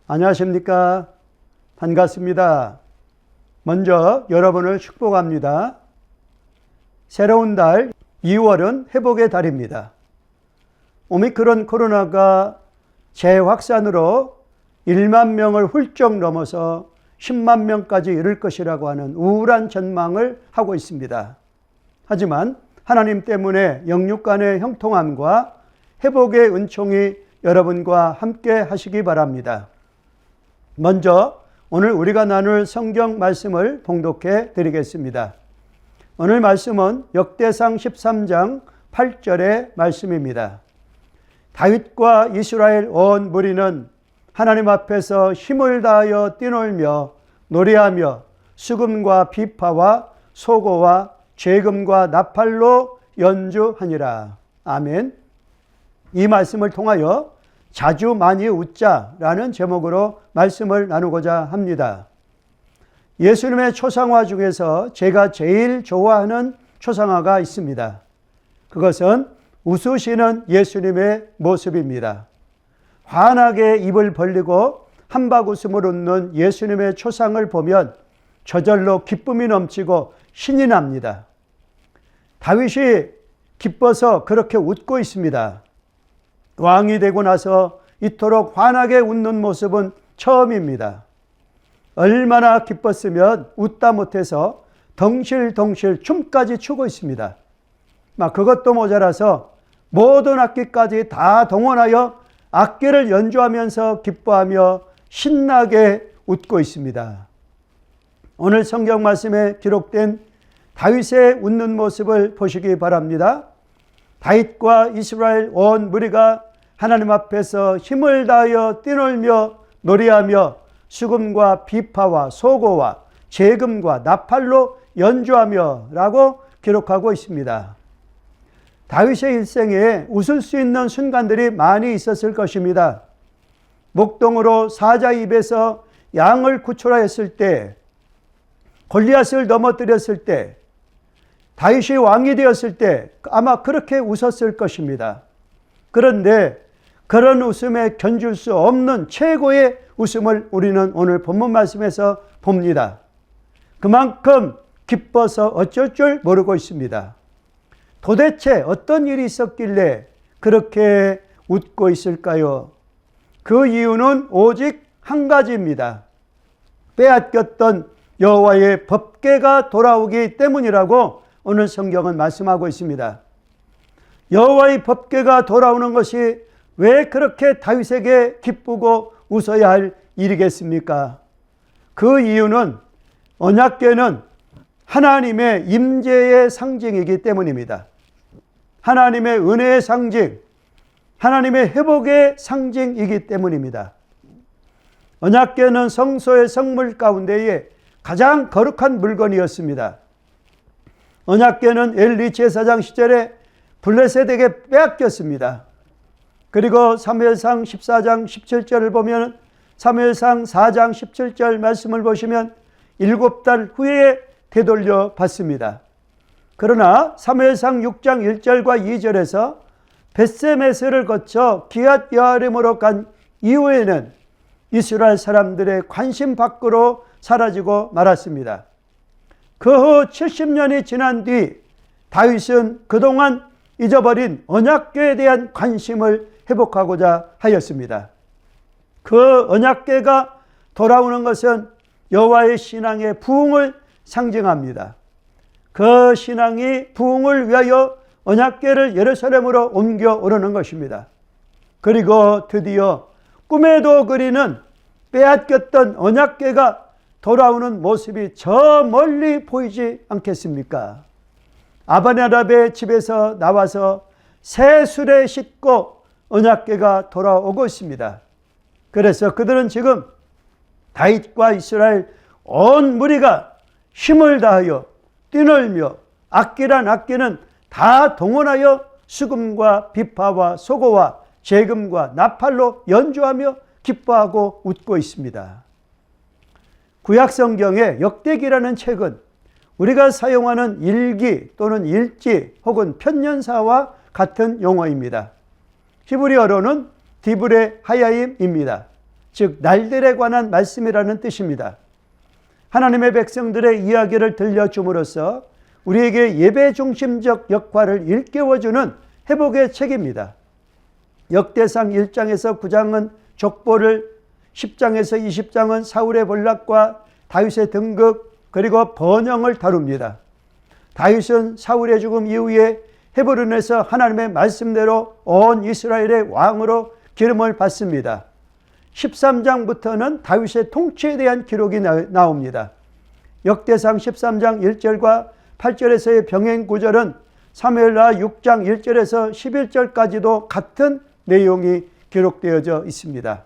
안녕하십니까? 반갑습니다. 먼저 여러분을 축복합니다. 새로운 달 2월은 회복의 달입니다. 오미크론 코로나가 재확산으로 1만 명을 훌쩍 넘어서 10만 명까지 이를 것이라고 하는 우울한 전망을 하고 있습니다. 하지만 하나님 때문에 영육 간의 형통함과 회복의 은총이 여러분과 함께 하시기 바랍니다. 먼저 오늘 우리가 나눌 성경 말씀을 봉독해 드리겠습니다. 오늘 말씀은 역대상 13장 8절의 말씀입니다. 다윗과 이스라엘 온 무리는 하나님 앞에서 힘을 다하여 뛰놀며 노래하며 수금과 비파와 소고와 재금과 나팔로 연주하니라. 아멘. 이 말씀을 통하여 자주 많이 웃자라는 제목으로 말씀을 나누고자 합니다. 예수님의 초상화 중에서 제가 제일 좋아하는 초상화가 있습니다. 그것은 웃으시는 예수님의 모습입니다. 환하게 입을 벌리고 한박웃음을 웃는 예수님의 초상을 보면 저절로 기쁨이 넘치고 신이 납니다. 다윗이 기뻐서 그렇게 웃고 있습니다. 왕이 되고 나서 이토록 환하게 웃는 모습은 처음입니다. 얼마나 기뻤으면 웃다 못해서 덩실덩실 춤까지 추고 있습니다. 그것도 모자라서 모든 악기까지 다 동원하여 악기를 연주하면서 기뻐하며 신나게 웃고 있습니다. 오늘 성경 말씀에 기록된 다윗의 웃는 모습을 보시기 바랍니다. 다윗과 이스라엘 온 무리가 하나님 앞에서 힘을 다하여 뛰놀며 노래하며 수금과 비파와 소고와 재금과 나팔로 연주하며 라고 기록하고 있습니다. 다윗의 일생에 웃을 수 있는 순간들이 많이 있었을 것입니다. 목동으로 사자 입에서 양을 구출하였을 때, 골리앗을 넘어뜨렸을 때, 다윗이 왕이 되었을 때 아마 그렇게 웃었을 것입니다. 그런데 그런 웃음에 견줄 수 없는 최고의 웃음을 우리는 오늘 본문 말씀에서 봅니다. 그만큼 기뻐서 어쩔 줄 모르고 있습니다. 도대체 어떤 일이 있었길래 그렇게 웃고 있을까요? 그 이유는 오직 한 가지입니다. 빼앗겼던 여호와의 법궤가 돌아오기 때문이라고 오늘 성경은 말씀하고 있습니다. 여호와의 법궤가 돌아오는 것이 왜 그렇게 다윗에게 기쁘고 웃어야 할 일이겠습니까? 그 이유는 언약궤는 하나님의 임재의 상징이기 때문입니다. 하나님의 은혜의 상징, 하나님의 회복의 상징이기 때문입니다. 언약궤는 성소의 성물 가운데에 가장 거룩한 물건이었습니다. 언약궤는 엘리 제사장 시절에 블레셋에게 빼앗겼습니다. 그리고 사무엘상 14장 17절을 보면 사무엘상 4장 17절 말씀을 보시면 7달 후에 되돌려 받습니다. 그러나 사무엘상 6장 1절과 2절에서 벳세메스를 거쳐 기앗 여아림으로 간 이후에는 이스라엘 사람들의 관심 밖으로 사라지고 말았습니다. 그 후 70년이 지난 뒤 다윗은 그동안 잊어버린 언약궤에 대한 관심을 회복하고자 하였습니다. 그 언약궤가 돌아오는 것은 여호와의 신앙의 부흥을 상징합니다. 그 신앙이 부흥을 위하여 언약궤를 예루살렘으로 옮겨 오르는 것입니다. 그리고 드디어 꿈에도 그리는 빼앗겼던 언약궤가 돌아오는 모습이 저 멀리 보이지 않겠습니까? 아바나답의 집에서 나와서 새 수레 싣고 언약궤가 돌아오고 있습니다. 그래서 그들은 지금 다윗과 이스라엘 온 무리가 힘을 다하여 뛰놀며 악기란 악기는 다 동원하여 수금과 비파와 소고와 재금과 나팔로 연주하며 기뻐하고 웃고 있습니다. 구약성경의 역대기라는 책은 우리가 사용하는 일기 또는 일지 혹은 편년사와 같은 용어입니다. 히브리어로는 디브레 하야임입니다. 즉 날들에 관한 말씀이라는 뜻입니다. 하나님의 백성들의 이야기를 들려줌으로써 우리에게 예배 중심적 역할을 일깨워주는 회복의 책입니다. 역대상 1장에서 9장은 족보를, 10장에서 20장은 사울의 몰락과 다윗의 등극 그리고 번영을 다룹니다. 다윗은 사울의 죽음 이후에 헤브론에서 하나님의 말씀대로 온 이스라엘의 왕으로 기름을 받습니다. 13장부터는 다윗의 통치에 대한 기록이 나옵니다. 역대상 13장 1절과 8절에서의 병행 구절은 사무엘하 6장 1절에서 11절까지도 같은 내용이 기록되어져 있습니다.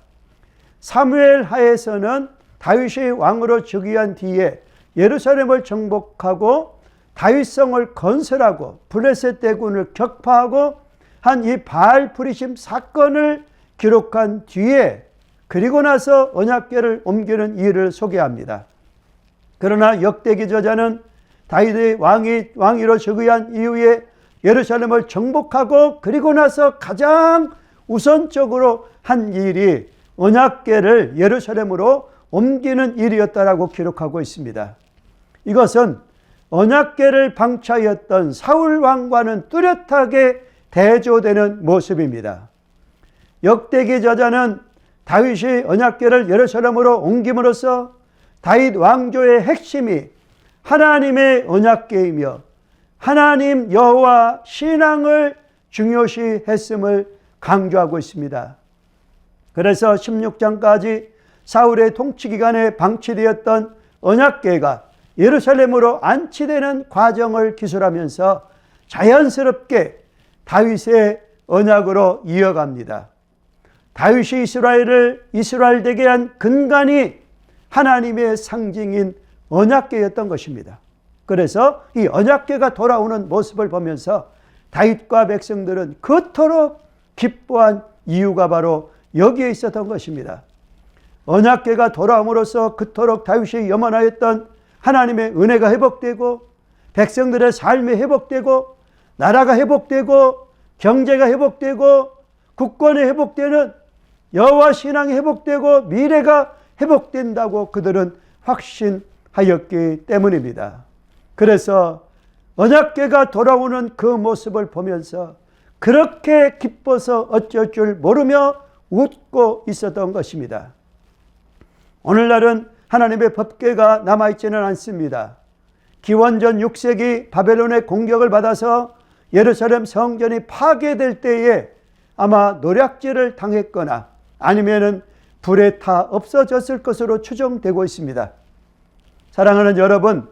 사무엘하에서는 다윗이 왕으로 즉위한 뒤에 예루살렘을 정복하고 다윗성을 건설하고 블레셋 대군을 격파하고 한 이 바알 프리심 사건을 기록한 뒤에 그리고 나서 언약궤를 옮기는 일을 소개합니다. 그러나 역대기 저자는 다윗의 왕위로 즉위한 이후에 예루살렘을 정복하고 그리고 나서 가장 우선적으로 한 일이 언약궤를 예루살렘으로 옮기는 일이었다라고 기록하고 있습니다. 이것은 언약궤를 방치하였던 사울 왕과는 뚜렷하게 대조되는 모습입니다. 역대기 저자는 다윗이 언약궤를 예루살렘으로 옮김으로써 다윗 왕조의 핵심이 하나님의 언약궤이며 하나님 여호와 신앙을 중요시 했음을 강조하고 있습니다. 그래서 16장까지 사울의 통치 기간에 방치되었던 언약궤가 예루살렘으로 안치되는 과정을 기술하면서 자연스럽게 다윗의 언약으로 이어갑니다. 다윗이 이스라엘을 이스라엘 되게 한 근간이 하나님의 상징인 언약궤였던 것입니다. 그래서 이 언약궤가 돌아오는 모습을 보면서 다윗과 백성들은 그토록 기뻐한 이유가 바로 여기에 있었던 것입니다. 언약궤가 돌아옴으로써 그토록 다윗이 염원하였던 하나님의 은혜가 회복되고 백성들의 삶이 회복되고 나라가 회복되고 경제가 회복되고 국권이 회복되는 여호와 신앙이 회복되고 미래가 회복된다고 그들은 확신하였기 때문입니다. 그래서 언약궤가 돌아오는 그 모습을 보면서 그렇게 기뻐서 어쩔 줄 모르며 웃고 있었던 것입니다. 오늘날은 하나님의 법궤가 남아있지는 않습니다. 기원전 6세기 바벨론의 공격을 받아서 예루살렘 성전이 파괴될 때에 아마 노략질을 당했거나 아니면은 불에 타 없어졌을 것으로 추정되고 있습니다. 사랑하는 여러분,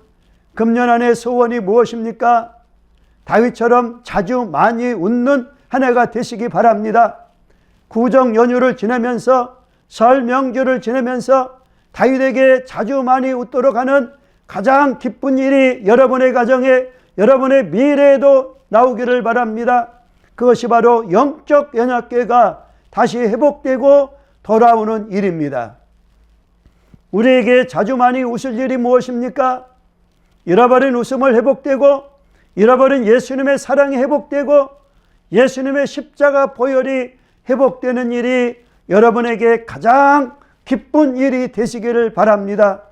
금년 한 해 소원이 무엇입니까? 다윗처럼 자주 많이 웃는 한 해가 되시기 바랍니다. 구정 연휴를 지내면서 설 명절을 지내면서 다윗에게 자주 많이 웃도록 하는 가장 기쁜 일이 여러분의 가정에 여러분의 미래에도 나오기를 바랍니다. 그것이 바로 영적 언약궤가 다시 회복되고 돌아오는 일입니다. 우리에게 자주 많이 웃을 일이 무엇입니까? 잃어버린 웃음을 회복되고 잃어버린 예수님의 사랑이 회복되고 예수님의 십자가 보혈이 회복되는 일이 여러분에게 가장 기쁜 일이 되시기를 바랍니다.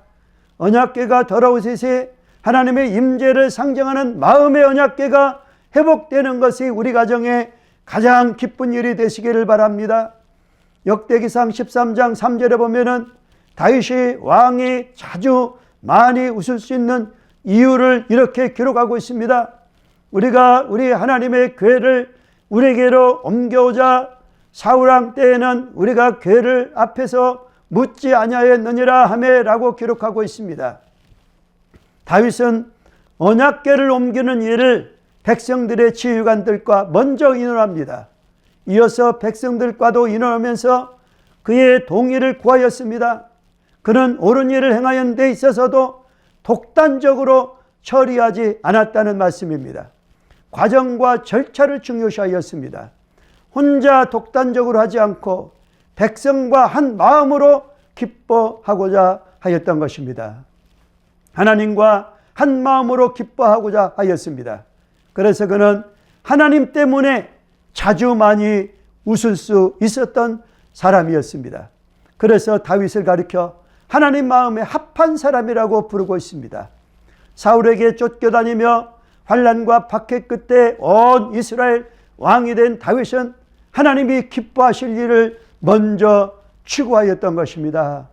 언약궤가 돌아오시세 하나님의 임재를 상징하는 마음의 언약궤가 회복되는 것이 우리 가정에 가장 기쁜 일이 되시기를 바랍니다. 역대기상 13장 3절에 보면은 다윗이 왕이 자주 많이 웃을 수 있는 이유를 이렇게 기록하고 있습니다. 우리가 우리 하나님의 궤를 우리에게로 옮겨오자 사울왕 때에는 우리가 궤를 앞에서 묻지 아니하였느니라 하매라고 기록하고 있습니다. 다윗은 언약궤를 옮기는 일을 백성들의 지휘관들과 먼저 인원합니다. 이어서 백성들과도 인원하면서 그의 동의를 구하였습니다. 그는 옳은 일을 행하는 데 있어서도 독단적으로 처리하지 않았다는 말씀입니다. 과정과 절차를 중요시하였습니다. 혼자 독단적으로 하지 않고 백성과 한 마음으로 기뻐하고자 하였던 것입니다. 하나님과 한 마음으로 기뻐하고자 하였습니다. 그래서 그는 하나님 때문에 자주 많이 웃을 수 있었던 사람이었습니다. 그래서 다윗을 가리켜 하나님 마음에 합한 사람이라고 부르고 있습니다. 사울에게 쫓겨다니며 환난과 박해 끝에 온 이스라엘 왕이 된 다윗은 하나님이 기뻐하실 일을 먼저 추구하였던 것입니다.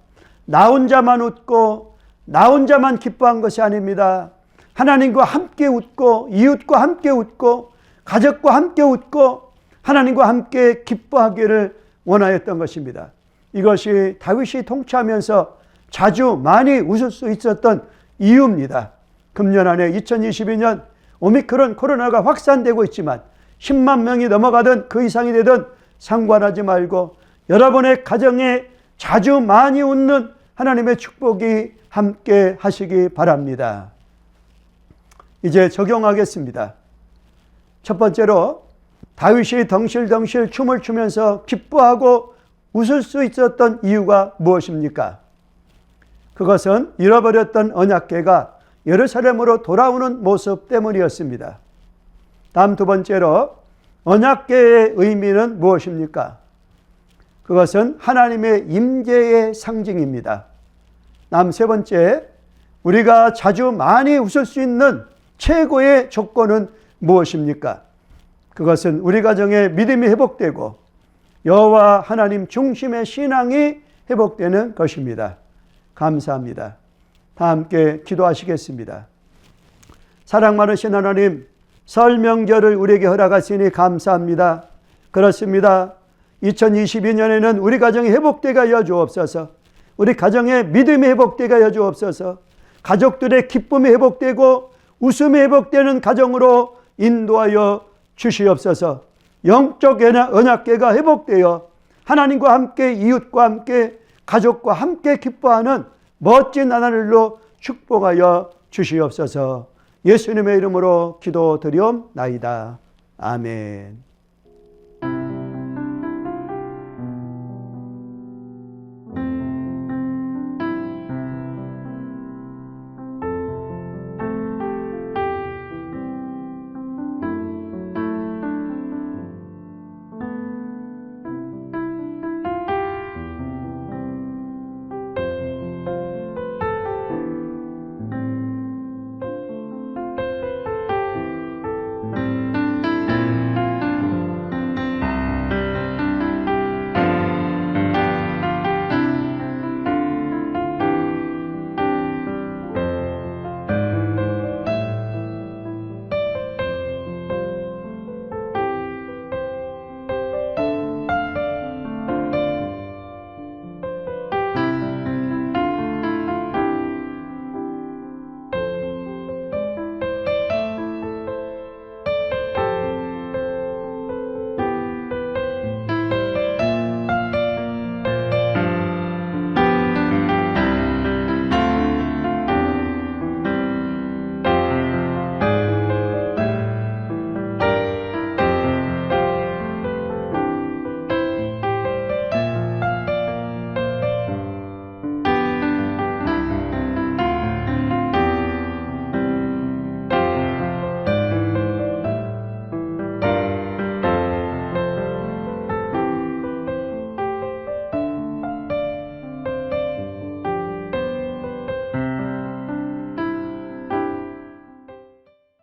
나 혼자만 웃고 나 혼자만 기뻐한 것이 아닙니다. 하나님과 함께 웃고 이웃과 함께 웃고 가족과 함께 웃고 하나님과 함께 기뻐하기를 원하였던 것입니다. 이것이 다윗이 통치하면서 자주 많이 웃을 수 있었던 이유입니다. 금년 안에 2022년 오미크론 코로나가 확산되고 있지만 10만 명이 넘어가든 그 이상이 되든 상관하지 말고 여러분의 가정에 자주 많이 웃는 하나님의 축복이 함께 하시기 바랍니다. 이제 적용하겠습니다. 첫 번째로 다윗이 덩실덩실 춤을 추면서 기뻐하고 웃을 수 있었던 이유가 무엇입니까? 그것은 잃어버렸던 언약궤가 예루살렘으로 돌아오는 모습 때문이었습니다. 다음 두 번째로 언약궤의 의미는 무엇입니까? 그것은 하나님의 임재의 상징입니다. 다음 세 번째, 우리가 자주 많이 웃을 수 있는 최고의 조건은 무엇입니까? 그것은 우리 가정의 믿음이 회복되고 여호와 하나님 중심의 신앙이 회복되는 것입니다. 감사합니다. 다 함께 기도하시겠습니다. 사랑 많으신 하나님, 설 명절을 우리에게 허락하시니 감사합니다. 그렇습니다. 2022년에는 우리 가정이 회복되게 하여 주옵소서. 우리 가정의 믿음이 회복되게 하여 주옵소서. 가족들의 기쁨이 회복되고 웃음이 회복되는 가정으로 인도하여 주시옵소서. 영적 언약궤가 회복되어 하나님과 함께 이웃과 함께 가족과 함께 기뻐하는 멋진 나날로 축복하여 주시옵소서. 예수님의 이름으로 기도드리옵나이다. 아멘.